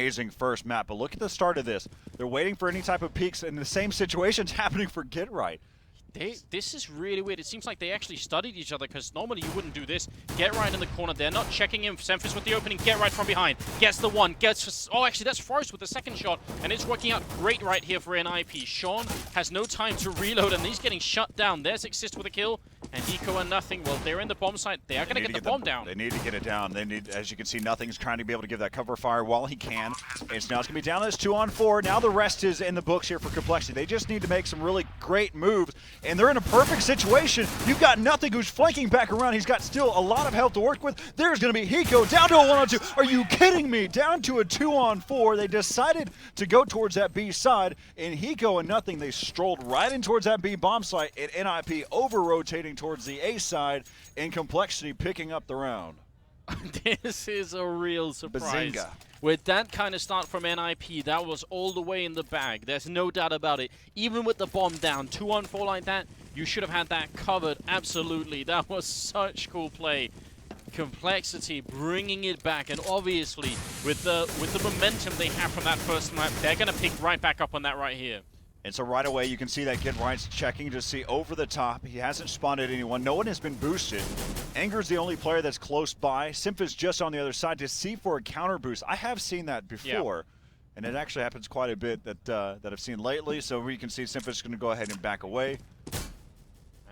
amazing first map, but look at the start of this. They're waiting for any type of peaks, and the same situation's happening for Get Right. This is really weird. It seems like they actually studied each other, because normally you wouldn't do this. Get Right in the corner. They're not checking in. semphis with the opening. Get Right from behind. Gets the one. Oh, actually, that's Forrest with the second shot. And it's working out great right here for NiP. Sean has no time to reload, and he's getting shut down. There's Xizt with a kill. And Hiko and Nothing, well, they're in the bomb site. They are going to get the bomb down. They need to get it down. They need, as you can see, Nothing's trying to be able to give that cover fire while he can. It's now it's going to be down to this 2-on-4. Now the rest is in the books here for compLexity. They just need to make some really great moves, and they're in a perfect situation. You've got Nothing who's flanking back around. He's got still a lot of health to work with. There's going to be Hiko down to a 1-on-2. Are you kidding me? Down to a 2-on-4. They decided to go towards that B side, and Hiko and Nothing, they strolled right in towards that B bomb site, and NiP over-rotating towards the A side, and compLexity picking up the round. This is a real surprise. Bazinga. With that kind of start from NiP, that was all the way in the bag. There's no doubt about it. Even with the bomb down, 2-on-4 like that, you should have had that covered. Absolutely. That was such cool play. compLexity bringing it back, and obviously with the momentum they have from that first map, they're going to pick right back up on that right here. And so right away you can see that Get Right's checking to see over the top. He hasn't spotted anyone. No one has been boosted. Anger's the only player that's close by. semphis just on the other side to see for a counter boost. I have seen that before, and it actually happens quite a bit that I've seen lately. So we can see semphis is going to go ahead and back away.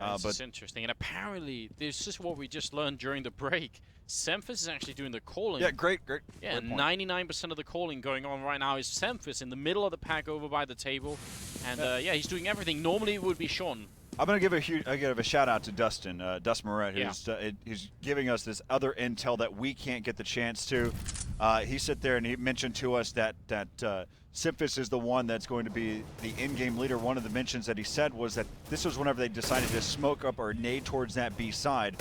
But interesting, and apparently this is what we just learned during the break. semphis is actually doing the calling. Yeah, great. Yeah, 99% of the calling going on right now is semphis in the middle of the pack over by the table, and yeah, he's doing everything. Normally it would be Sean. I'm going to give a shout out to Dustin, Moret, who's he's giving us this other intel that we can't get the chance to. He sat there and he mentioned to us that semphis is the one that's going to be the in-game leader. One of the mentions that he said was that this was whenever they decided to smoke up or nade towards that B side.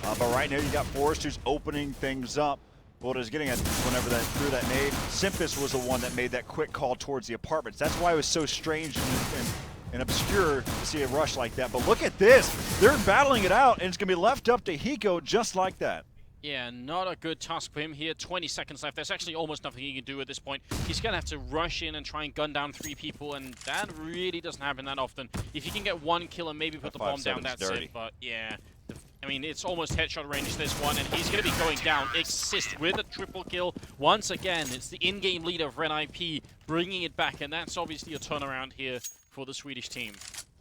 But right now you got Forrest who's opening things up. What I was getting at whenever that threw that nade, semphis was the one that made that quick call towards the apartments. That's why it was so strange and obscure to see a rush like that. But look at this. They're battling it out, and it's going to be left up to Hiko just like that. Yeah, not a good task for him here. 20 seconds left. There's actually almost nothing he can do at this point. He's going to have to rush in and try and gun down 3 people, and that really doesn't happen that often. If you can get 1 kill and maybe put the bomb down, that's it. But yeah, I mean, it's almost headshot range, this one, and he's going to be going down. Xizt with a triple kill. Once again, it's the in-game leader of NiP bringing it back, and that's obviously a turnaround here for the Swedish team.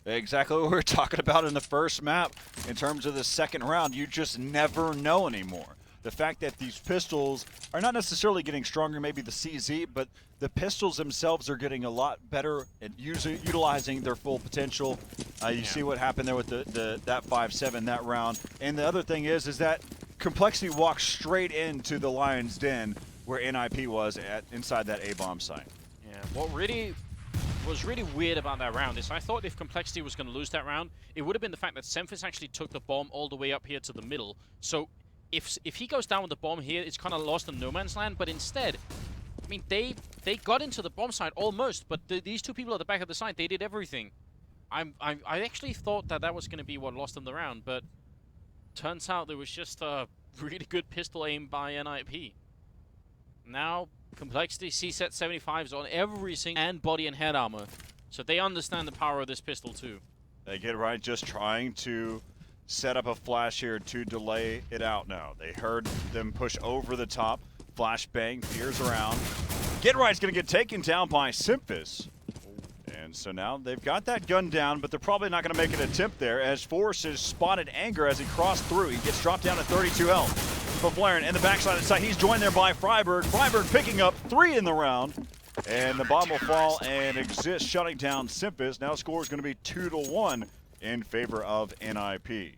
Exactly what we were talking about in the first map. In terms of the second round, you just never know anymore. The fact that these pistols are not necessarily getting stronger, maybe the CZ, but the pistols themselves are getting a lot better at utilizing their full potential. You see what happened there with that 5-7 that round. And the other thing is that compLexity walked straight into the Lion's Den where NiP was inside that A-bomb site. Yeah, what really was really weird about that round is I thought if compLexity was going to lose that round, it would have been the fact that semphis actually took the bomb all the way up here to the middle. So if he goes down with the bomb here, it's kind of lost in no man's land. But instead, I mean, they got into the bomb site almost, but these 2 people at the back of the site, they did everything. I actually thought that was going to be what lost them the round, but turns out there was just a really good pistol aim by NiP. Now compLexity Xizt 75s on every single and body and head armor, so they understand the power of this pistol too. They Get Right just trying to set up a flash here to delay it out now. They heard them push over the top, flashbang, fears around. Get Right's going to get taken down by semphis. And so now they've got that gun down, but they're probably not going to make an attempt there as Forrest has spotted Anger as he crossed through. He gets dropped down to 32 health. Fifflaren in the backside of the site. He's joined there by friberg. friberg picking up 3 in the round. And the bomb will fall, and Xizt shutting down semphis. Now score is going to be 2-1 in favor of NiP.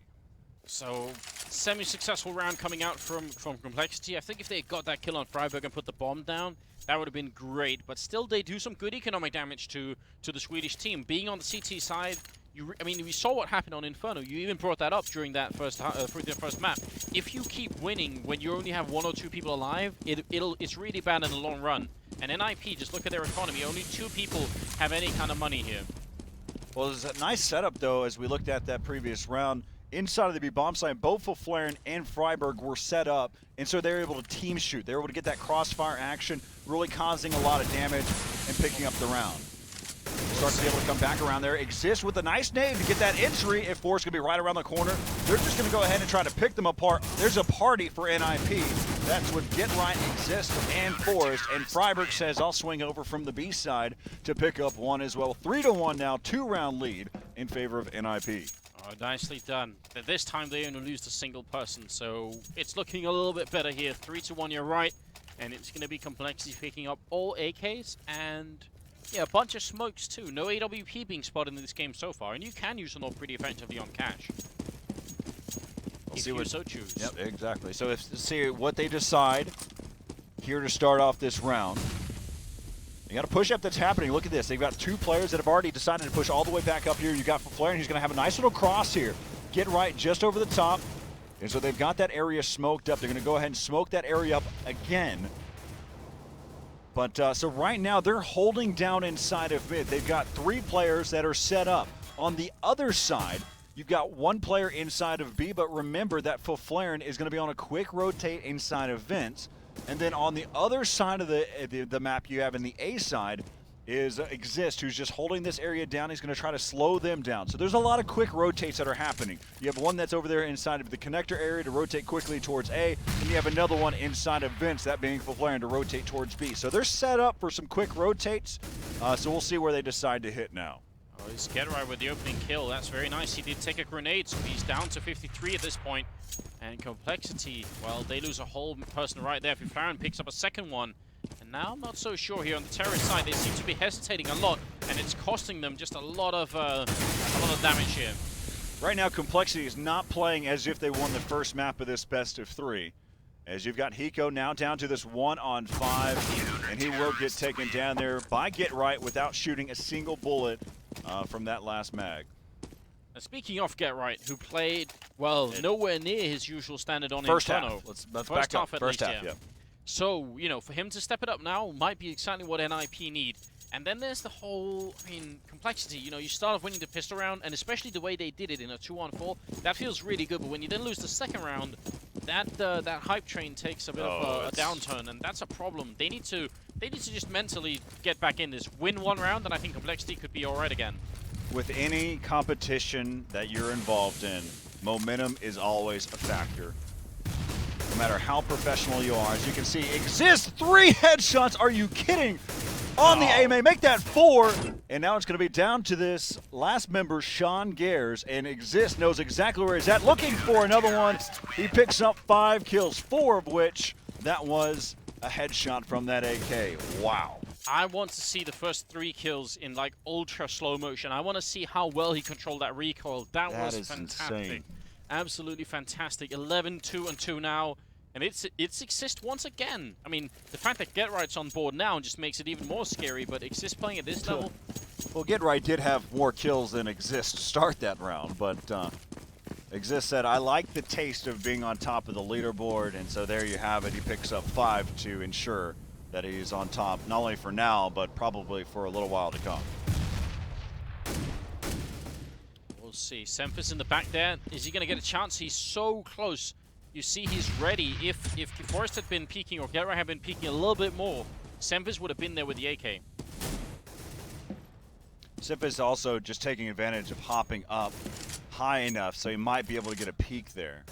So, semi-successful round coming out from compLexity. I think if they had got that kill on friberg and put the bomb down, that would have been great. But still, they do some good economic damage to the Swedish team. Being on the CT side, I mean, we saw what happened on Inferno. You even brought that up during that first map. If you keep winning when you only have 1 or 2 people alive, it's really bad in the long run. And NiP, just look at their economy. Only 2 people have any kind of money here. Well, there's a nice setup, though, as we looked at that previous round. inside of the B bomb site, both Fifflaren and friberg were set up, and so they were able to team shoot. They were able to get that crossfire action, really causing a lot of damage and picking up the round. Starts to be able to come back around there. Xizt with a nice nade to get that entry. If Forrest going to be right around the corner, they're just going to go ahead and try to pick them apart. There's a party for NiP. That's with Get Right, Xizt, and Forrest. And friberg says, I'll swing over from the B side to pick up one as well. 3-1 now, 2-round lead in favor of NiP. Oh, nicely done. But this time they only lose to single person, so it's looking a little bit better here. 3-1, you're right. And it's going to be compLexity picking up all AKs and... yeah, a bunch of smokes too. No AWP being spotted in this game so far, and you can use an AWP pretty effectively on cash. If you so choose. Yep, exactly. So let's see what they decide here to start off this round. You got a push-up that's happening. Look at this. They've got two players that have already decided to push all the way back up here. You got Fifflaren, who's going to have a nice little cross here. Get right just over the top. And so they've got that area smoked up. They're going to go ahead and smoke that area up again. But so right now they're holding down inside of mid. They've got 3 players that are set up. On the other side, you've got 1 player inside of B, but remember that Fifflaren is going to be on a quick rotate inside of Vince. And then on the other side of the map you have in the A side is Xizt, who's just holding this area down. He's going to try to slow them down. So there's a lot of quick rotates that are happening. You have one that's over there inside of the connector area to rotate quickly towards A, and you have another one inside of Vince, that being Fifflaren, to rotate towards B. So they're set up for some quick rotates, so we'll see where they decide to hit now. Oh, it's Get Right with the opening kill. That's very nice. He did take a grenade, so he's down to 53 at this point. And compLexity, well, they lose a whole person right there. Fifflaren picks up a second one. And now I'm not so sure here on the terrorist side. They seem to be hesitating a lot, and it's costing them just a lot of damage here. Right now, compLexity is not playing as if they won the first map of this best of 3. As you've got Hiko now down to this 1-on-5, and he will get taken down there by Get Right without shooting a single bullet from that last mag. Now, speaking of Get Right, who played, well, nowhere near his usual standard on First Inferno. half. Let's back up. First half, yeah. So, you know, for him to step it up now might be exactly what NiP need. And then there's the whole, I mean, compLexity. You know, you start off winning the pistol round, and especially the way they did it in a 2-on-4, that feels really good. But when you then lose the second round, that hype train takes a bit of a downturn, and that's a problem. They need to just mentally get back in this. Win one round, and I think compLexity could be all right again. With any competition that you're involved in, momentum is always a factor. No matter how professional you are. As you can see, Xizt 3 headshots. Are you kidding? On the A main, make that 4. And now it's going to be down to this last member, Sean Gares. And Xizt knows exactly where he's at. Looking for another one. He picks up 5 kills, 4 of which that was a headshot from that AK. Wow. I want to see the first 3 kills in like ultra slow motion. I want to see how well he controlled that recoil. That was fantastic. Insane. Absolutely fantastic. 11, 2 and 2 now. And it's Xizt once again. I mean, the fact that Get Right's on board now just makes it even more scary, but Xizt playing at this level. Well, Get Right did have more kills than Xizt to start that round, but Xizt said, I like the taste of being on top of the leaderboard, and so there you have it. He picks up 5 to ensure that he's on top, not only for now, but probably for a little while to come. We'll see. semphis in the back there. Is he going to get a chance? He's so close. You see he's ready. If Forrest had been peeking or Get Right had been peeking a little bit more, semphis would have been there with the AK. semphis also just taking advantage of hopping up high enough, so he might be able to get a peek there.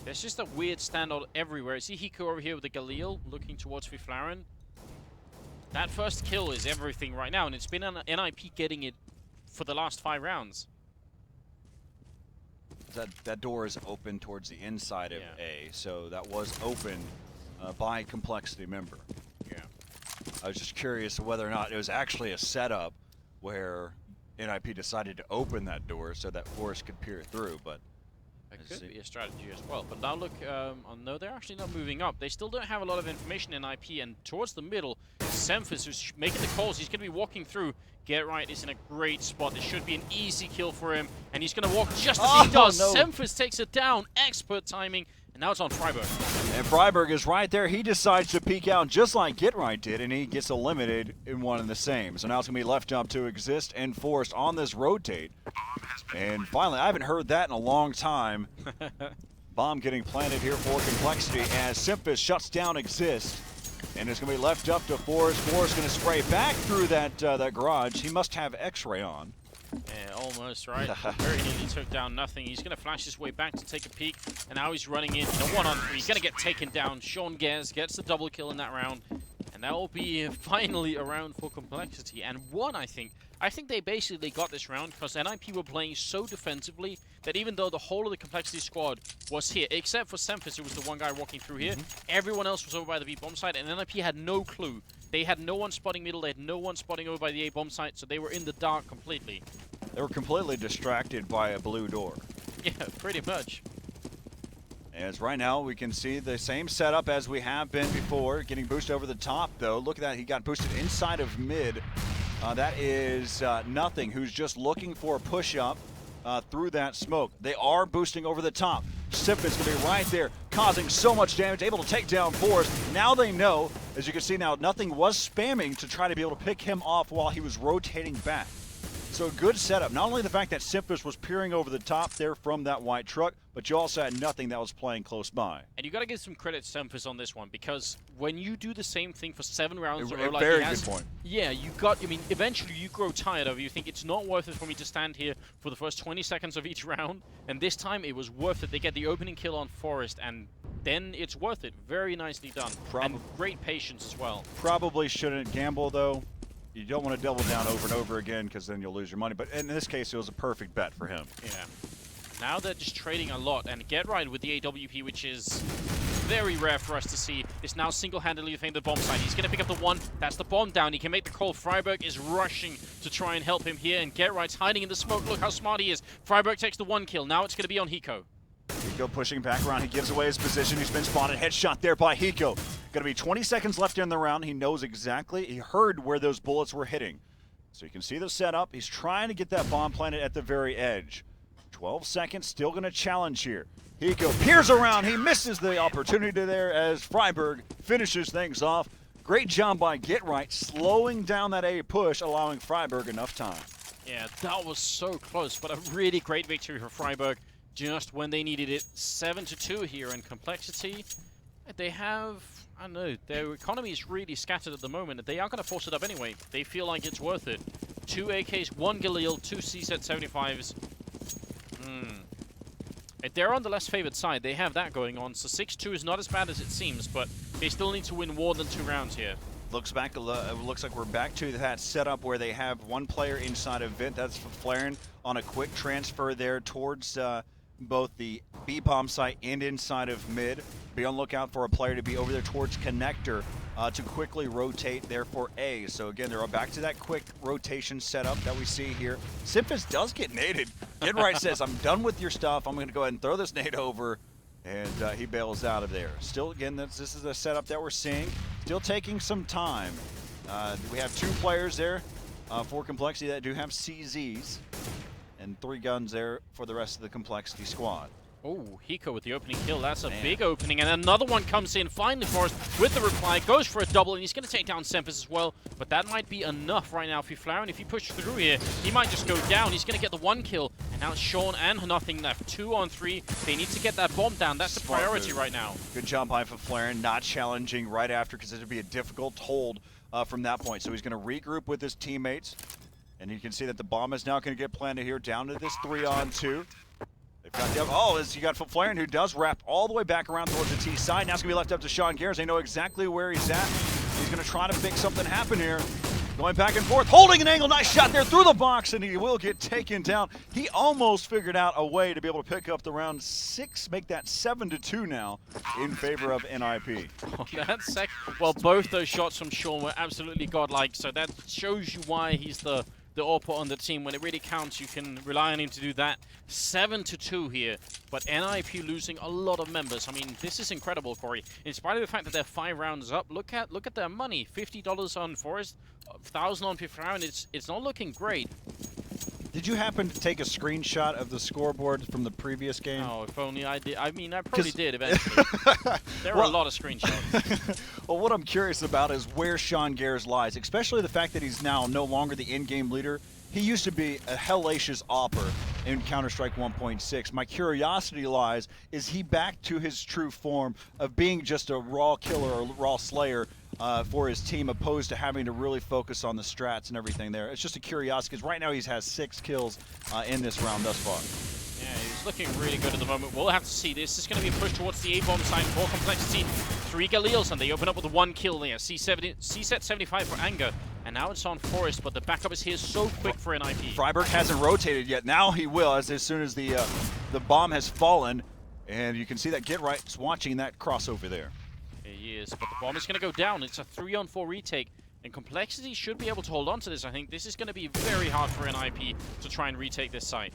There's just a weird standout everywhere. See Hiko over here with the Galil looking towards Fifflaren. That first kill is everything right now, and it's been an NiP getting it for the last 5 rounds. That door is open towards the inside of A, so that was opened by compLexity member. Yeah. I was just curious whether or not it was actually a setup where NiP decided to open that door so that Forrest could peer through, but it could be a strategy as well. But now look, no, they're actually not moving up. They still don't have a lot of information in NiP, and towards the middle, semphis, who's making the calls, he's going to be walking through. Get Right is in a great spot. This should be an easy kill for him, and he's going to walk just as he does. No. semphis takes it down. Expert timing, And now it's on friberg. And friberg is right there. He decides to peek out just like GetRight did, and he gets eliminated in one and the same. So now it's going to be left up to Xizt and Forrest on this rotate. And finally, I haven't heard that in a long time. Bomb getting planted here for compLexity as semphis shuts down Xizt. And it's going to be left up to Forrest. Forrest going to spray back through that garage. He must have X-ray on. Yeah, almost, right? Very nearly took down nothing. He's going to flash his way back to take a peek, and now he's running in a 1-on-3. He's going to get taken down. Sean Gers gets the double kill in that round, and that will be finally a round for compLexity. And one, I think they basically got this round because NiP were playing so defensively that even though the whole of the compLexity squad was here, except for semphis, who was the one guy walking through here, everyone else was over by the B-bomb side, and NiP had no clue. They had no one spotting middle, they had no one spotting over by the A-bomb site, so they were in the dark completely. They were completely distracted by a blue door. Yeah, pretty much. As right now we can see the same setup as we have been before, getting boosted over the top though. Look at that, he got boosted inside of mid. That is Nothing, who's just looking for a push-up through that smoke. They are boosting over the top. semphis going to be right there, causing so much damage, able to take down Forrest. Now they know, as you can see now, Nothing was spamming to try to be able to pick him off while he was rotating back. So a good setup. Not only the fact that semphis was peering over the top there from that white truck, but you also had Nothing that was playing close by. And you got to give some credit to semphis on this one, because when you do the same thing for 7 rounds, like very good point. Yeah, eventually you grow tired of it. You think it's not worth it for me to stand here for the first 20 seconds of each round, and this time it was worth it. They get the opening kill on Forrest, and then it's worth it. Very nicely done. And great patience as well. Probably shouldn't gamble though. You don't want to double down over and over again because then you'll lose your money. But in this case, it was a perfect bet for him. Yeah. Now they're just trading a lot. And GetRight with the AWP, which is very rare for us to see, is now single-handedly defending the bomb side. He's going to pick up the one. That's the bomb down. He can make the call. friberg is rushing to try and help him here. And GetRight's hiding in the smoke. Look how smart he is. friberg takes the 1 kill. Now it's going to be on Hiko. Hiko pushing back around. He gives away his position. He's been spotted. Headshot there by Hiko. Going to be 20 seconds left in the round. He knows exactly. He heard where those bullets were hitting. So you can see the setup. He's trying to get that bomb planted at the very edge. 12 seconds. Still going to challenge here. Hiko peers around. He misses the opportunity there as friberg finishes things off. Great job by GetRight, slowing down that A push, allowing friberg enough time. Yeah, that was so close, but a really great victory for friberg. Just when they needed it. 7-2 here in compLexity. They have, I don't know, their economy is really scattered at the moment. They are going to force it up anyway. They feel like it's worth it. 2 AKs, 1 Galil, 2 Xizt 75s. If they're on the less favored side, they have that going on. So 6-2 is not as bad as it seems, but they still need to win more than 2 rounds here. Looks like we're back to that setup where they have one player inside of Vent. That's Fifflaren on a quick transfer there towards both the B-bomb site and inside of mid. Be on lookout for a player to be over there towards connector to quickly rotate there for A. So again, they're back to that quick rotation setup that we see here. semphis does get naded. GetRight says, I'm done with your stuff. I'm going to go ahead and throw this nade over. And he bails out of there. Still, again, this is a setup that we're seeing. Still taking some time. We have 2 players there for compLexity that do have CZs. And 3 guns there for the rest of the compLexity squad. Oh, Hiko with the opening kill. That's a big opening. And another one comes in finally for us with the reply. Goes for a double, and he's going to take down semphis as well. But that might be enough right now for Fifflaren. If he pushes through here, he might just go down. He's going to get the 1 kill. And now it's Sean and Nothing left. 2 on 3. They need to get that bomb down. That's the priority right now. Good job by Fifflaren, not challenging right after because it would be a difficult hold from that point. So he's going to regroup with his teammates. And you can see that the bomb is now going to get planted here down to this 3-on-2. They've got you got Fifflaren, who does wrap all the way back around towards the T side. Now it's going to be left up to Sean Gers. They know exactly where he's at. He's going to try to make something happen here. Going back and forth, holding an angle. Nice shot there through the box, and he will get taken down. He almost figured out a way to be able to pick up the round 6, make that 7-2 now in favor of NiP. Oh, well, both those shots from Sean were absolutely godlike, so that shows you why he's the AWP on the team. When it really counts, you can rely on him to do that. 7-2 here, but NiP losing a lot of members. I mean, this is incredible, Corey. In spite of the fact that they're 5 rounds up, look at their money. $50 on Forrest, 1,000 on Fifflaren. It's not looking great. Did you happen to take a screenshot of the scoreboard from the previous game? Oh, if only I did. I mean, I probably did eventually. There are a lot of screenshots. Well, what I'm curious about is where Sean Gares lies, especially the fact that he's now no longer the in-game leader. He used to be a hellacious opper in Counter-Strike 1.6. My curiosity lies, is he back to his true form of being just a raw killer or raw slayer for his team, opposed to having to really focus on the strats and everything there? It's just a curiosity, because right now he has 6 kills in this round thus far. Yeah, he's looking really good at the moment. We'll have to see. This is going to be a push towards the A-bomb side for compLexity. 3 Galils, and they open up with 1 kill there. Xizt 75 for Anger, and now it's on Forest, but the backup is here so quick for NiP. friberg hasn't rotated yet. Now he will, as soon as the bomb has fallen, and you can see that Get Right's watching that crossover there. He is, but the bomb is going to go down. It's a 3-on-4 retake, and compLexity should be able to hold on to this. I think this is going to be very hard for NiP to try and retake this site.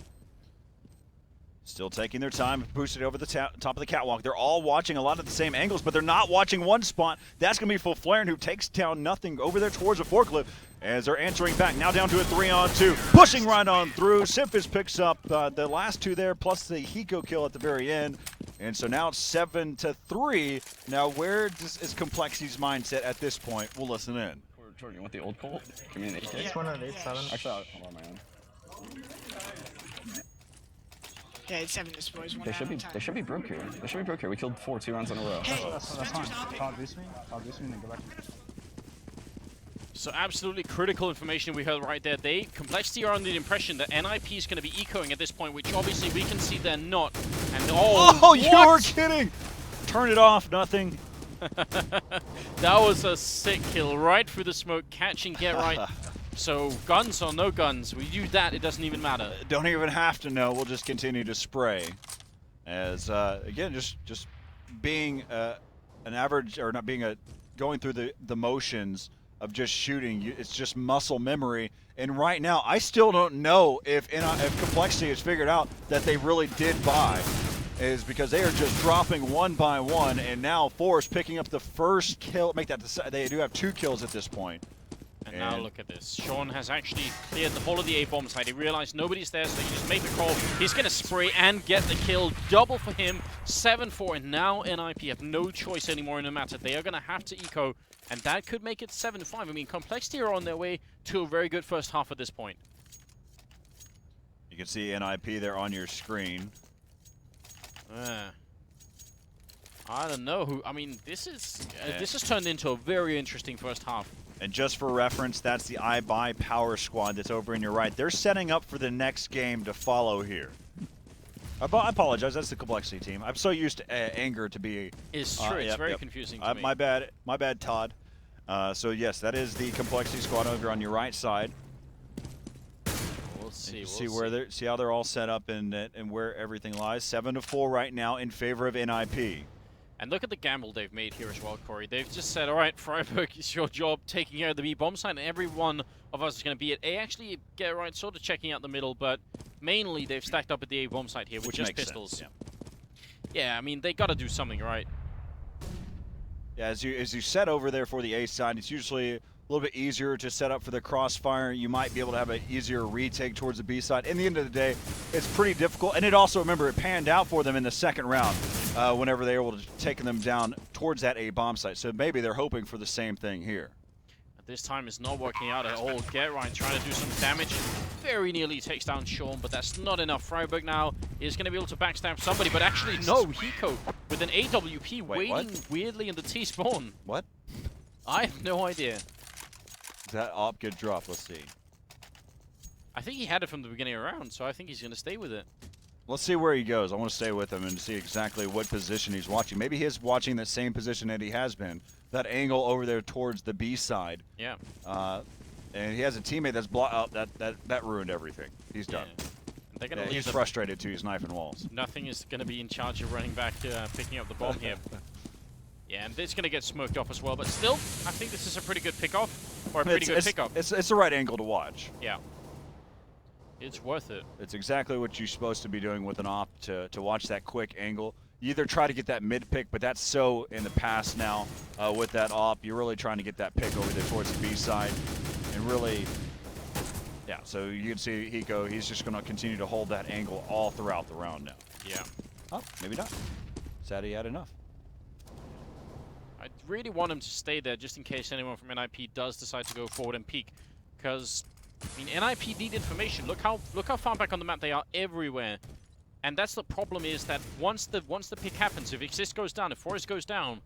Still taking their time, boosted over the top of the catwalk. They're all watching a lot of the same angles, but they're not watching one spot. That's going to be Fifflaren, who takes down nothing over there towards the forklift as they're answering back. Now down to a 3-on-2, pushing right on through. semphis picks up the last 2 there, plus the Hiko kill at the very end. And so now it's 7-3. Now where is compLexity's mindset at this point? We'll listen in. Jordan, you want the old coL? Give me an 8K. It's 187. Actually, I'll buy my own. Yeah, it's 7 this boys. They should be broke here. They should be broke here. We killed 4 2 rounds in a row. Hey, That's fine. I'll boost me and then go back. So absolutely critical information we heard right there. compLexity are under the impression that NiP is going to be ecoing at this point, which obviously we can see they're not. And oh you were kidding! Turn it off, nothing. That was a sick kill right through the smoke, catching Get Right. So guns or no guns, we do that, it doesn't even matter. Don't even have to know, we'll just continue to spray. As, again, just being an average, or not being going through the motions of just shooting, it's just muscle memory. And right now, I still don't know if compLexity has figured out that they really did buy, is because they are just dropping one by one, and now Forest picking up the first kill, they do have 2 kills at this point. And now look at this. Sean has actually cleared the whole of the A-bomb side. He realized nobody's there, so he just made the call. He's going to spray and get the kill. Double for him. 7-4. And now NiP have no choice anymore in the matter. They are going to have to eco, and that could make it 7-5. I mean, compLexity are on their way to a very good first half at this point. You can see NiP there on your screen. I don't know who. I mean, this has turned into a very interesting first half. And just for reference, that's the iBuy Power Squad that's over in your right. They're setting up for the next game to follow here. I apologize, that's the compLexity team. I'm so used to Anger to be... It's true, it's very confusing to me. My bad, Todd. So yes, that is the compLexity squad over on your right side. We'll see. See how they're all set up and where everything lies. 7-4 right now in favor of NiP. And look at the gamble they've made here as well, Corey. They've just said, all right, friberg, it's your job taking out the B bomb site, and every one of us is going to be at A. Actually, Get Right, sort of checking out the middle, but mainly they've stacked up at the A bomb site here with just pistols. Sense, yeah, I mean, they got to do something, right? Yeah, as you set over there for the A side, it's usually a little bit easier to set up for the crossfire. You might be able to have an easier retake towards the B side. In the end of the day, it's pretty difficult. And it also, remember, it panned out for them in the second round whenever they were able to take them down towards that A bomb site. So maybe they're hoping for the same thing here. This time it's not working out at all. Get Right trying to do some damage. Very nearly takes down Sean, but that's not enough. friberg now is going to be able to backstab somebody, but actually no, Hiko with an AWP waiting weirdly in the T-spawn. What? I have no idea. Does that op get dropped? Let's see. I think he had it from the beginning of the round, so I think he's going to stay with it. Let's see where he goes. I want to stay with him and see exactly what position he's watching. Maybe he is watching the same position that he has been. That angle over there towards the B side. Yeah. And he has a teammate that's that ruined everything. He's done. Yeah. They're gonna he's frustrated too. He's knifing walls. Nothing is going to be in charge of running back, picking up the bomb here. Yeah, and it's going to get smoked off as well. But still, I think this is a pretty good pickoff, or a pretty good pickup. It's the right angle to watch. Yeah. It's worth it. It's exactly what you're supposed to be doing with an op, to watch that quick angle. You either try to get that mid pick, but that's so in the past now with that op. You're really trying to get that pick over there towards the B side and really, Yeah, so you can see Hiko, he's just going to continue to hold that angle all throughout the round now. Yeah. Oh, maybe not. Said he had enough. I really want him to stay there just in case anyone from NiP does decide to go forward and peek. Because, I mean, NiP need information. Look how far back on the map they are everywhere. And that's the problem, is that once the pick happens, if Xizt goes down, if Forest goes down,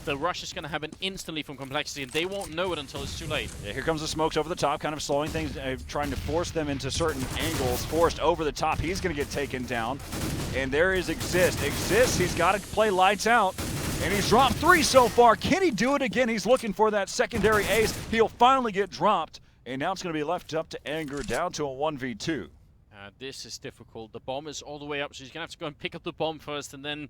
the rush is going to happen instantly from compLexity, and they won't know it until it's too late. Yeah, here comes the smokes over the top, kind of slowing things, trying to force them into certain angles. Forced over the top, he's going to get taken down. And there is Xizt. Xizt, he's got to play lights out. And he's dropped 3 so far. Can he do it again? He's looking for that secondary ace. He'll finally get dropped. And now it's going to be left up to Anger, down to a 1v2. This is difficult. The bomb is all the way up, so he's going to have to go and pick up the bomb first, and then,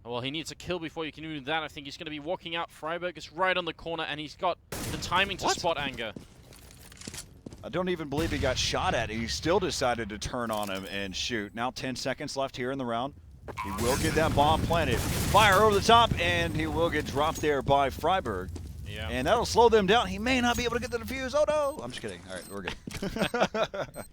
well, he needs a kill before you can do that. I think he's going to be walking out. friberg is right on the corner, and he's got the timing to spot Anger. I don't even believe he got shot at. He still decided to turn on him and shoot. Now 10 seconds left here in the round. He will get that bomb planted. Fire over the top, and he will get dropped there by friberg. Yeah. And that'll slow them down. He may not be able to get the defuse. Oh, no. I'm just kidding. All right, we're good.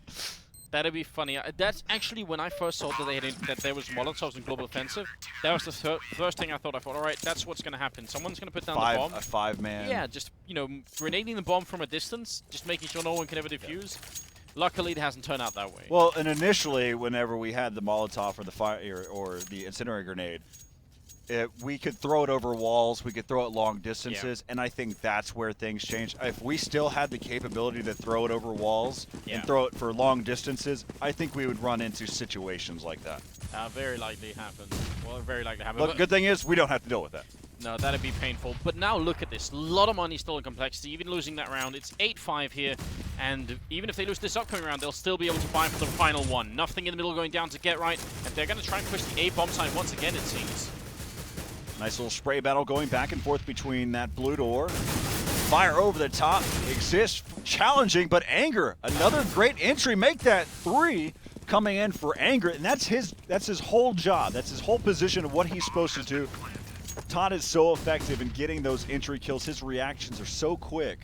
That'd be funny. That's actually when I first saw that there was Molotovs in Global Offensive. That was the first thing I thought. All right, that's what's going to happen. Someone's going to put down the bomb. A 5-man. Yeah, just, you know, grenading the bomb from a distance, just making sure no one can ever defuse. Luckily, it hasn't turned out that way. Well, and initially, whenever we had the Molotov or the fire or the incendiary grenade, we could throw it over walls, we could throw it long distances, and I think that's where things changed. If we still had the capability to throw it over walls and throw it for long distances, I think we would run into situations like that. Very likely happen. Well, very likely happen. But the good thing is, we don't have to deal with that. No, that'd be painful. But now look at this. A lot of money still in compLexity, even losing that round. It's 8-5 here, and even if they lose this upcoming round, they'll still be able to buy for the final one. Nothing in the middle going down to get right, and they're going to try and push the A bomb side once again, it seems. Nice little spray battle going back and forth between that blue door. Fire over the top. Xizt challenging, but Anger, another great entry. Make that 3 coming in for Anger, and that's his whole job. That's his whole position of what he's supposed to do. Todd is so effective in getting those entry kills. His reactions are so quick.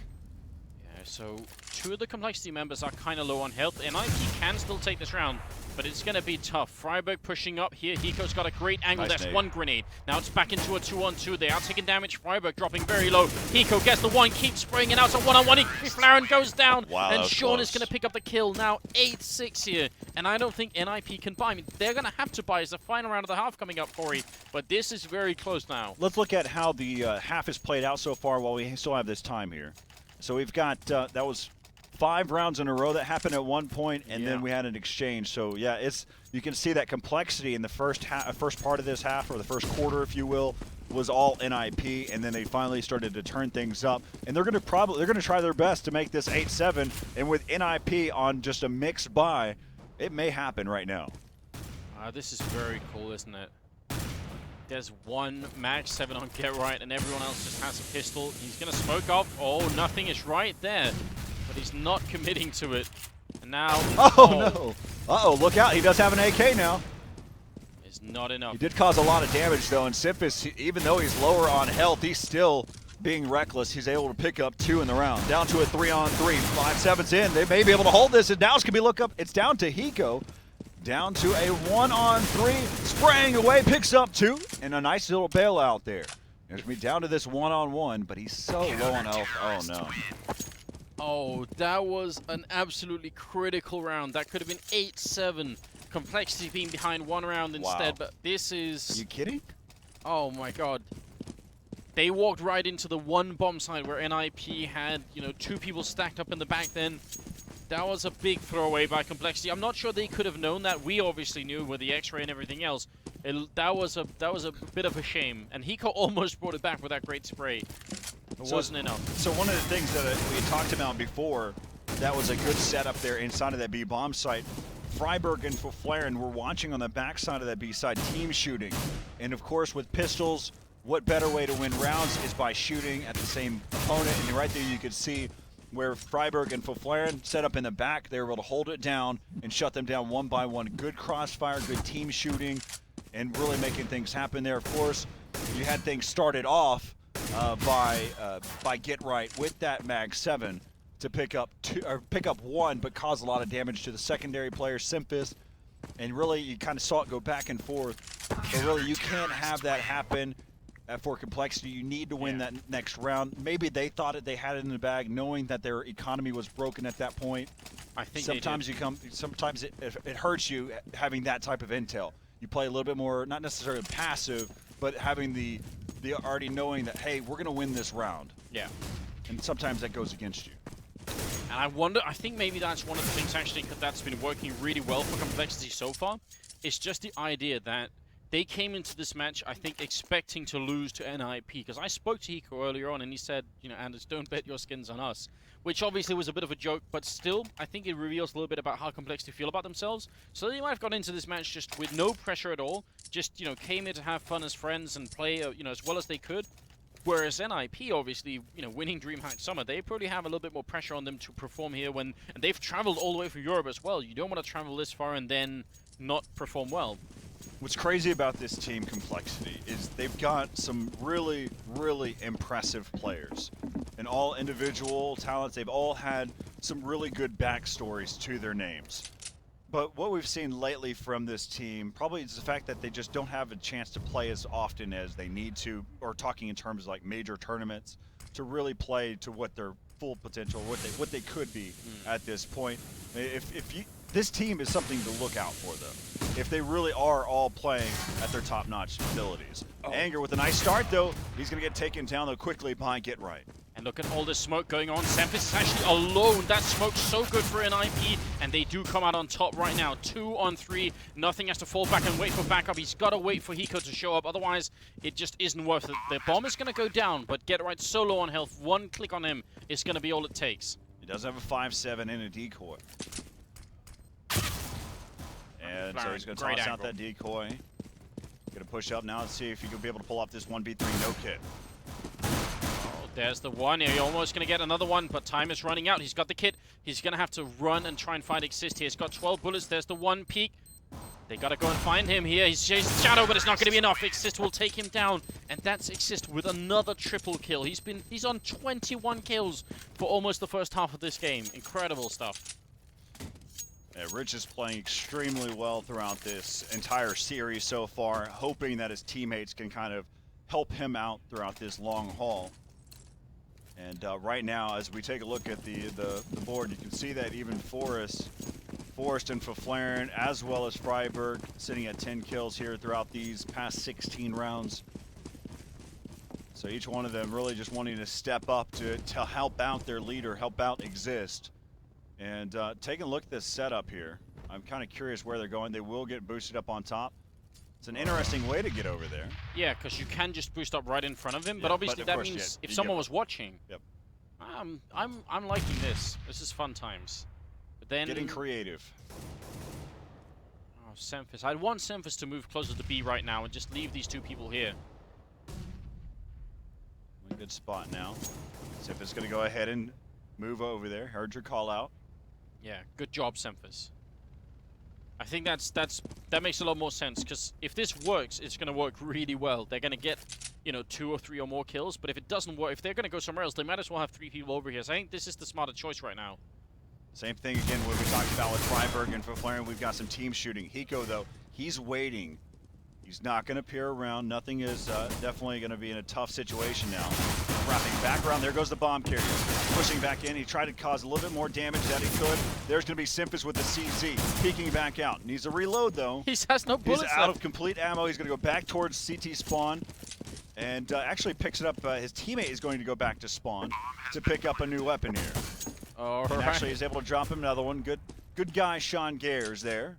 Yeah, so 2 of the compLexity members are kind of low on health, and NiP can still take this round, but it's going to be tough. friberg pushing up here. Hiko's got a great angle. Nice That's nade. 1 grenade. Now it's back into a 2-on-2. They are taking damage. friberg dropping very low. Hiko gets the 1, keeps spraying it out. It's a 1-on-1. Fifflaren goes down. Wow, that and was Sean close. is going to pick up the kill. Now 8-6 here. And I don't think NiP can buy. I mean, they're going to have to buy. It's the final round of the half coming up, Corey. But this is very close now. Let's look at how the half has played out so far while we still have this time here. So we've got, that was 5 rounds in a row that happened at one point, and then we had an exchange. So yeah, you can see that compLexity in the first part of this half, or the first quarter, if you will, was all NiP, and then they finally started to turn things up. And they're going to try their best to make this 8-7. And with NiP on just a mixed buy, it may happen right now. This is very cool, isn't it? There's 1 mag 7 on get right, and everyone else just has a pistol. He's going to smoke off. Oh, nothing is right there. But he's not committing to it. And now... Oh, no. Uh-oh, look out. He does have an AK now. It's not enough. He did cause a lot of damage, though, and semphis, even though he's lower on health, he's still being reckless. He's able to pick up 2 in the round. Down to a 3-on-3. 5-7's in. They may be able to hold this, and now it's going to be look up. It's down to Hiko. Down to a 1-on-3. Spraying away, picks up 2, and a nice little bailout there. There's going to be down to this 1-on-1, but he's so low on health. Oh, no. Oh, that was an absolutely critical round. That could have been 8-7. compLexity being behind 1 round instead, but this is... Are you kidding? Oh my god. They walked right into the 1 bomb side where NiP had, 2 people stacked up in the back then. That was a big throwaway by compLexity. I'm not sure they could have known that. We obviously knew with the X-ray and everything else. That was a bit of a shame. And Hiko almost brought it back with that great spray. It wasn't enough. So one of the things that we had talked about before, that was a good setup there inside of that B bomb site. friberg and Fifflaren were watching on the backside of that B side, team shooting. And of course, with pistols, what better way to win rounds is by shooting at the same opponent. And right there you could see where friberg and Fifflaren set up in the back. They were able to hold it down and shut them down 1 by 1. Good crossfire, good team shooting, and really making things happen there. Of course, you had things started off by Get Right with that mag 7 to pick up one, but cause a lot of damage to the secondary player, semphis. And really, you kind of saw it go back and forth. But really, you can't have that happen for compLexity. You need to win that next round. Maybe they thought they had it in the bag, knowing that their economy was broken at that point. I think sometimes sometimes it hurts you having that type of intel. You play a little bit more, not necessarily passive, but having the already knowing that, hey, we're gonna win this round. Yeah. And sometimes that goes against you. And I think maybe that's one of the things actually that's been working really well for compLexity so far. It's just the idea that they came into this match, I think, expecting to lose to NiP. Because I spoke to Hiko earlier on and he said, you know, Anders, don't bet your skins on us. Which obviously was a bit of a joke, but still, I think it reveals a little bit about how compLexity feel about themselves. So they might have got into this match just with no pressure at all. Just, you know, came here to have fun as friends and play, you know, as well as they could. Whereas NiP, obviously, you know, winning DreamHack Summer, they probably have a little bit more pressure on them to perform here and they've traveled all the way from Europe as well. You don't want to travel this far and then not perform well. What's crazy about this team, compLexity, is they've got some really, really impressive players. And all individual talents, they've all had some really good backstories to their names. But what we've seen lately from this team probably is the fact that they just don't have a chance to play as often as they need to, or talking in terms of like major tournaments, to really play to what their full potential, what they could be at this point. This team is something to look out for them, if they really are all playing at their top-notch abilities. Anger with a nice start, though. He's going to get taken down, though, quickly behind Get Right. And look at all this smoke going on. semphis is actually alone. That smoke's so good for NiP, and they do come out on top right now. 2 on 3. Nothing has to fall back and wait for backup. He's got to wait for Hiko to show up. Otherwise, it just isn't worth it. The bomb is going to go down, but Get Right so low on health. One click on him is going to be all it takes. He does have a 5-7 and a decoy. And so he's going to toss out that decoy. Going to push up now and see if he can be able to pull off this 1v3 no kit. Oh, there's the one. He's almost going to get another one, but time is running out. He's got the kit. He's going to have to run and try and find Xizt here. He's got 12 bullets. There's the one peek. They got to go and find him here. He's chasing Shadow, but it's not going to be enough. Xizt will take him down, and that's Xizt with another triple kill. He's on 21 kills for almost the first half of this game. Incredible stuff. Yeah, Rich is playing extremely well throughout this entire series so far, hoping that his teammates can kind of help him out throughout this long haul. And right now, as we take a look at the board, you can see that even Forrest and Fifflaren, as well as friberg, sitting at 10 kills here throughout these past 16 rounds. So each one of them really just wanting to step up to help out their leader, help out Xizt. And taking a look at this setup here, I'm kind of curious where they're going. They will get boosted up on top. It's an interesting way to get over there. Yeah, because you can just boost up right in front of him, Yeah, but obviously that course, means yeah, if someone was watching. Yep. I'm liking this. This is fun times. But then Getting creative. Oh, semphis. I'd want semphis to move closer to B right now and just leave these two people here. A good spot now. Semphis going to go ahead and move over there. Heard your call out. Yeah, good job, semphis. I think that makes a lot more sense, because if this works, it's going to work really well. They're going to get, you know, 2 or 3 or more kills, but if it doesn't work, if they're going to go somewhere else, they might as well have 3 people over here. So I think this is the smarter choice right now. Same thing again what we talked about with friberg and Fifflaren. We've got some team shooting. Hiko, though, he's waiting. He's not going to peer around. Nothing is definitely going to be in a tough situation now. Wrapping back around. There goes the bomb carrier. Pushing back in. He tried to cause a little bit more damage that he could. There's going to be semphis with the CZ. Peeking back out. Needs a reload, though. He has no bullets. He's out of complete ammo. He's going to go back towards CT spawn. And actually picks it up. His teammate is going to go back to spawn to pick up a new weapon here. All And right. actually, he's able to drop him another one. Good guy, Sean Gares there.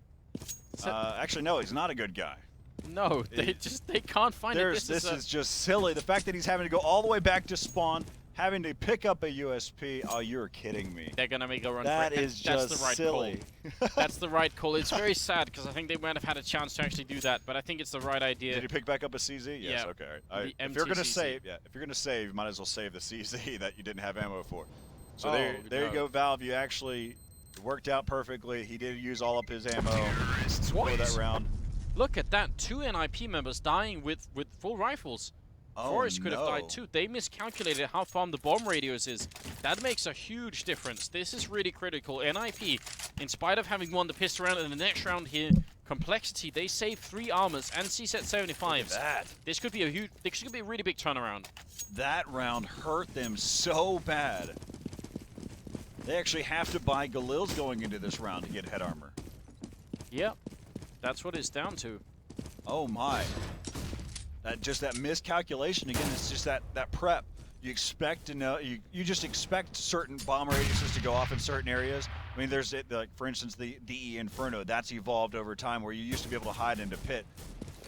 Actually, no, he's not a good guy. No, they can't find it. This is just silly. The fact that he's having to go all the way back to spawn, having to pick up a USP. Oh, you're kidding me. They're gonna make a run That for it. is That's just the right silly. call. That's the right call. It's very sad because I think they might have had a chance to actually do that, but I think it's the right idea. Did he pick back up a CZ? Yes. Yeah. Okay. All right. The If you're gonna MTCC. save, if you're gonna save, you might as well save the CZ that you didn't have ammo for. So Oh, there you go, Valve. You actually worked out perfectly. He did use all up his ammo for that round. Look at that. 2 NiP members dying with full rifles. Oh, Forest could have no. died too. They miscalculated how far the bomb radius is. That makes a huge difference. This is really critical. NiP, in spite of having won the pistol round in the next round here, compLexity, they saved 3 armors and Xizt 75s. That. This could be a huge, this could be a really big turnaround. That round hurt them so bad. They actually have to buy Galil's going into this round to get head armor. Yep, that's what it's down to. Oh my. Just that miscalculation again. It's just that prep. You expect to know. You just expect certain bomb radiuses to go off in certain areas. I mean, there's like for instance the DE Inferno. That's evolved over time where you used to be able to hide into pit.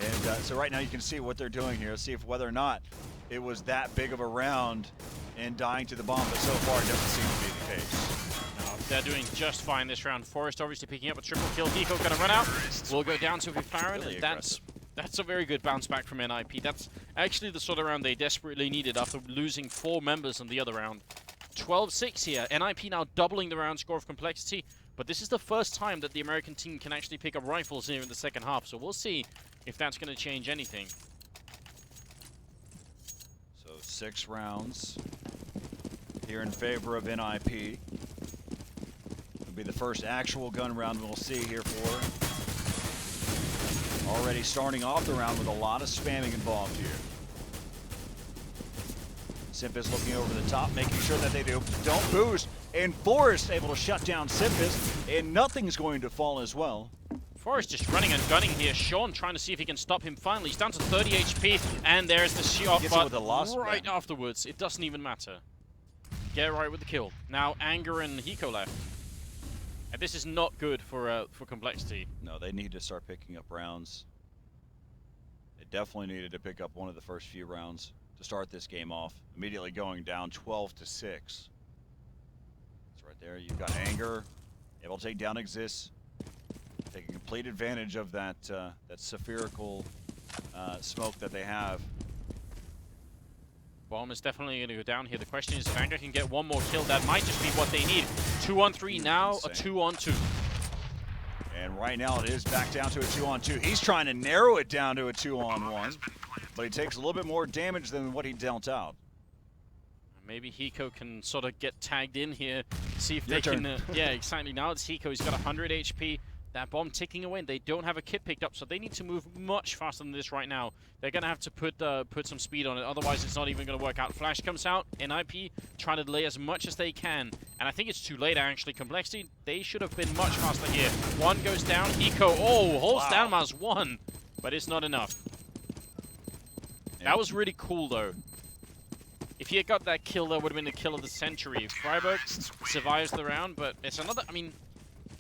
And so right now you can see what they're doing here. See if whether or not it was that big of a round and dying to the bomb. But so far it doesn't seem to be the case. No, they're doing just fine this round. Forest obviously picking up a triple kill. Hiko gonna run out. We'll go down to Fifflaren, Really and that's a very good bounce back from NiP. That's actually the sort of round they desperately needed after losing 4 members in the other round. 12-6 here. NiP now doubling the round score of compLexity, but this is the first time that the American team can actually pick up rifles here in the second half, so we'll see if that's going to change anything. So 6 rounds here in favor of NiP. It'll be the first actual gun round we'll see here for. Already starting off the round with a lot of spamming involved here. semphis looking over the top, making sure that they don't boost. And Forest able to shut down semphis, and nothing's going to fall as well. Forest just running and gunning here. Sean trying to see if he can stop him finally. He's down to 30 HP, and there's the shot, Gets it but with a loss, right man. afterwards, it doesn't even matter. Get right with the kill. Now Anger and Hiko left. And this is not good for compLexity. No, they need to start picking up rounds. They definitely needed to pick up one of the first few rounds to start this game off. Immediately going down 12-6. It's right there. You've got Anger able to take down Xizt, taking complete advantage of that that spherical smoke that they have. Bomb is definitely going to go down here. The question is if Anger can get one more kill, that might just be what they need. 2-on-3 now, Insane. a 2-on-2. And right now it is back down to a 2-on-2. He's trying to narrow it down to a 2-on-1, but he takes a little bit more damage than what he dealt out. Maybe Hiko can sort of get tagged in here, see if Your they turn. can... yeah, exactly. Now it's Hiko. He's got 100 HP. That bomb ticking away, and they don't have a kit picked up, so they need to move much faster than this right now. They're going to have to put some speed on it, otherwise it's not even going to work out. Flash comes out, NiP trying to delay as much as they can, and I think it's too late actually. compLexity, they should have been much faster here. One goes down, Hiko, holds down Maz 1, but it's not enough. That was really cool though. If he had got that kill, that would have been the kill of the century. friberg survives the round, but it's another, I mean,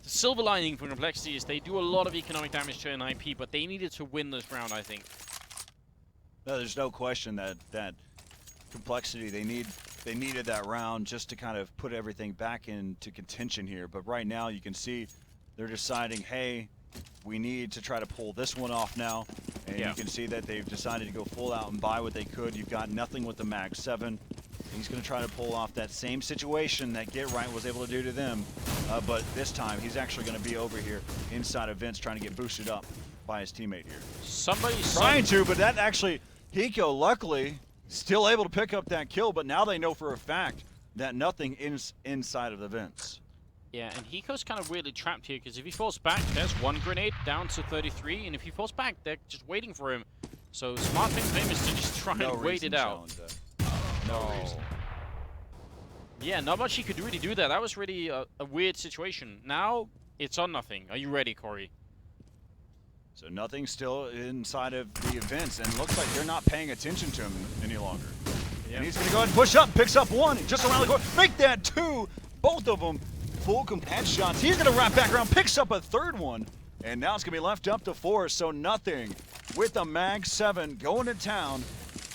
the silver lining for compLexity is they do a lot of economic damage to NiP, but they needed to win this round, I think. No, there's no question that compLexity, they needed that round just to kind of put everything back into contention here. But right now you can see they're deciding, hey, we need to try to pull this one off now. And you can see that they've decided to go full out and buy what they could. You've got nothing with the Mag 7. He's going to try to pull off that same situation that Get Right was able to do to them. But this time, he's actually going to be over here inside of Vince trying to get boosted up by his teammate here. Somebody's Trying to, but that actually, Hiko, luckily, still able to pick up that kill. But now they know for a fact that nothing is inside of the Vince. Yeah, and Hiko's kind of weirdly trapped here, because if he falls back, there's one grenade down to 33, and if he falls back, they're just waiting for him. So smart thing for him is to just try and wait it out. No reason. Yeah, not much he could really do there. That was really a weird situation. Now, it's on nothing. Are you ready, Corey? So nothing still inside of the events, and it looks like they're not paying attention to him any longer. And he's going to go ahead and push up, picks up one, just around the corner, make that two, both of them full headshots. He's going to wrap back around, picks up a third one, and now it's going to be left up to Forest, so nothing with the Mag 7 going to town,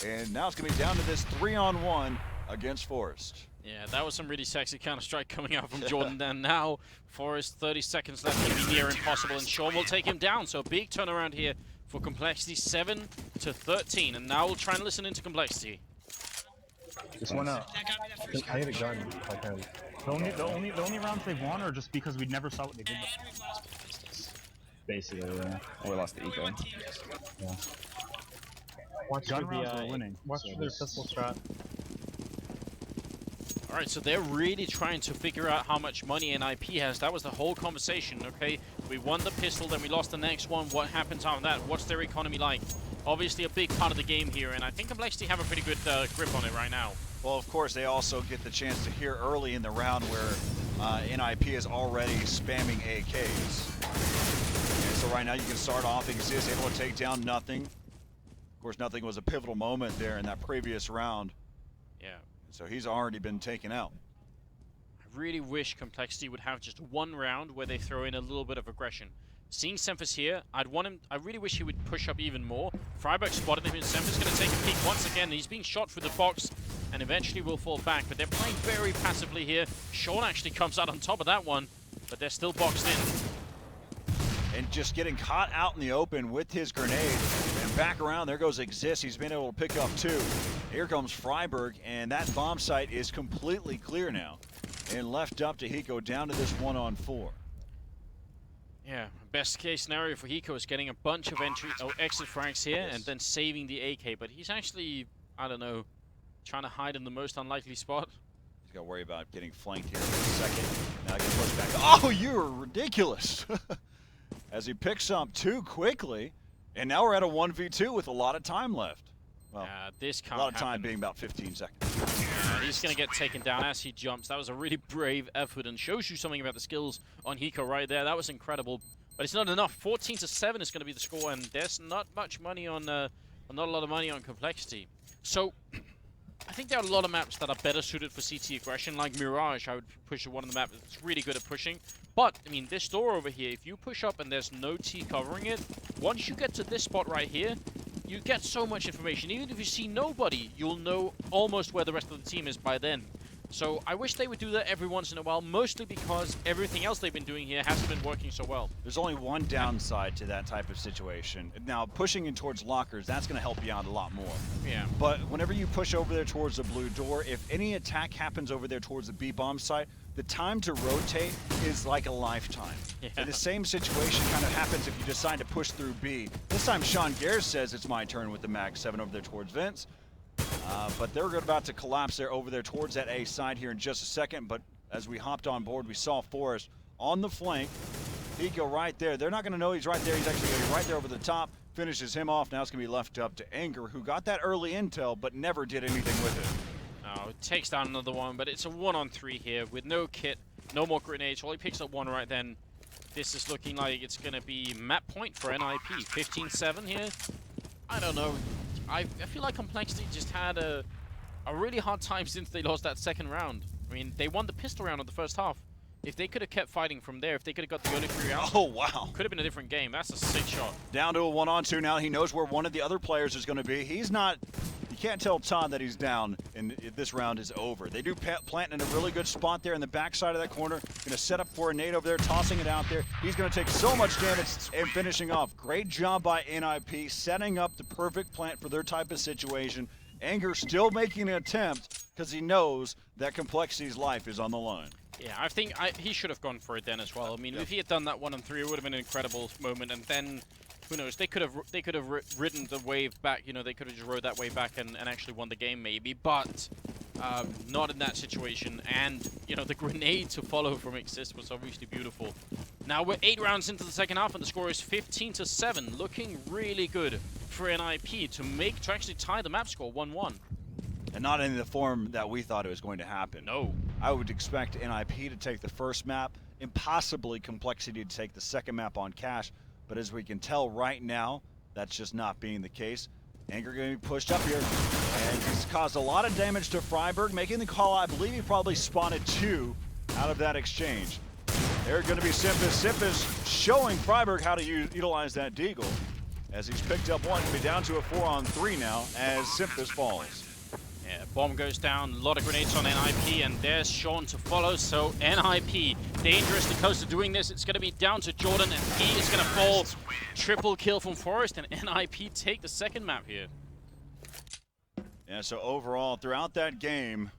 and now it's going to be down to this 3-on-1 against Forest. Yeah, that was some really sexy Counter-Strike coming out from Jordan. And now, Forest, 30 seconds left, going to be near impossible, and Sean will take him down. So big turnaround here for compLexity, 7-13. And now we'll try and listen into compLexity. Just wanna. I hit a gun if I can. The only rounds they've won are just because we never saw what they did. Basically, yeah. We lost the eco. Yeah. Watch Gun for rounds the, are winning. watch so for their this- pistol strat. All right, so they're really trying to figure out how much money NiP has. That was the whole conversation, okay? We won the pistol, then we lost the next one. What happens after that? What's their economy like? Obviously a big part of the game here, and I think compLexity have a pretty good grip on it right now. Well, of course, they also get the chance to hear early in the round where NiP is already spamming AKs. And so right now you can start off Xizt able to take down Nothing. Of course, Nothing was a pivotal moment there in that previous round. Yeah. So he's already been taken out. I really wish compLexity would have just one round where they throw in a little bit of aggression. Seeing semphis here, I really wish he would push up even more. friberg spotted him, and semphis going to take a peek once again. He's being shot through the box and eventually will fall back, but they're playing very passively here. Sean actually comes out on top of that one, but they're still boxed in. And just getting caught out in the open with his grenade. And back around, there goes Xizt. He's been able to pick up 2. Here comes friberg, and that bomb site is completely clear now. And left up to Hiko down to this 1-on-4. Yeah, best case scenario for Hiko is getting a bunch of exit frags here and then saving the AK, but he's actually, I don't know, trying to hide in the most unlikely spot. He's got to worry about getting flanked here for a second. Now he gets pushed back. Oh, you're ridiculous! As he picks up 2 quickly, and now we're at a 1v2 with a lot of time left. Well, this can't a lot of time happen. being about 15 seconds. He's going to get taken down as he jumps. That was a really brave effort and shows you something about the skills on Hiko right there. That was incredible, but it's not enough. 14-7 is going to be the score, and there's not much money on, not a lot of money on compLexity. So, I think there are a lot of maps that are better suited for CT aggression, like Mirage. I would push one of the maps that's really good at pushing. But, I mean, this door over here, if you push up and there's no T covering it, once you get to this spot right here, you get so much information. Even if you see nobody, you'll know almost where the rest of the team is by then. So I wish they would do that every once in a while, mostly because everything else they've been doing here hasn't been working so well. There's only one downside to that type of situation. Now, pushing in towards lockers, that's going to help you out a lot more. Yeah. But whenever you push over there towards the blue door, if any attack happens over there towards the B-bomb site, the time to rotate is like a lifetime. Yeah. And the same situation kind of happens if you decide to push through B. This time, Sean Gare says it's my turn with the Mag 7 over there towards Vince. But they're about to collapse there over there towards that A side here in just a second. But as we hopped on board, we saw Forrest on the flank. Hiko right there. They're not going to know he's right there. He's actually going to be right there over the top. Finishes him off. Now it's going to be left up to Anger, who got that early intel but never did anything with it. Oh, it takes down another one, but it's a 1-on-3 here with no kit, no more grenades. Well, he picks up one right then. This is looking like it's going to be map point for NiP. 15-7 here. I don't know. I feel like compLexity just had a really hard time since they lost that second round. I mean, they won the pistol round of the first half. If they could have kept fighting from there, if they could have got the only 3 out, Oh, wow. could have been a different game. That's a sick shot. Down to a 1-on-2 now. He knows where one of the other players is going to be. He's not... You can't tell Todd that he's down and this round is over. They do plant in a really good spot there in the backside of that corner. Going to set up for a nade over there, tossing it out there. He's going to take so much damage and finishing off. Great job by NiP, setting up the perfect plant for their type of situation. Anger still making an attempt because he knows that compLexity's life is on the line. Yeah, I think he should have gone for it then as well. I mean, if he had done that 1-on-3, it would have been an incredible moment. And then, who knows? They could have ridden the wave back. You know, they could have just rode that wave back and actually won the game maybe. But not in that situation. And you know, the grenade to follow from Xizt was obviously beautiful. Now we're 8 rounds into the second half, and the score is 15-7, looking really good for NiP to actually tie the map score 1-1. And not in the form that we thought it was going to happen. No. I would expect NiP to take the first map, impossibly compLexity to take the second map on Cash. But as we can tell right now, that's just not being the case. Anger going to be pushed up here, and he's caused a lot of damage to friberg, making the call. I believe he probably spotted 2 out of that exchange. They're going to be semphis. Semphis showing friberg how to utilize that deagle, as he's picked up one. He'll be down to a 4-on-3 now as semphis falls. Yeah, bomb goes down, a lot of grenades on NiP, and there's Sean to follow. So NiP, dangerously close to doing this. It's going to be down to Jordan, and he is going to fall. Triple kill from Forrest, and NiP take the second map here. Yeah, so overall, throughout that game,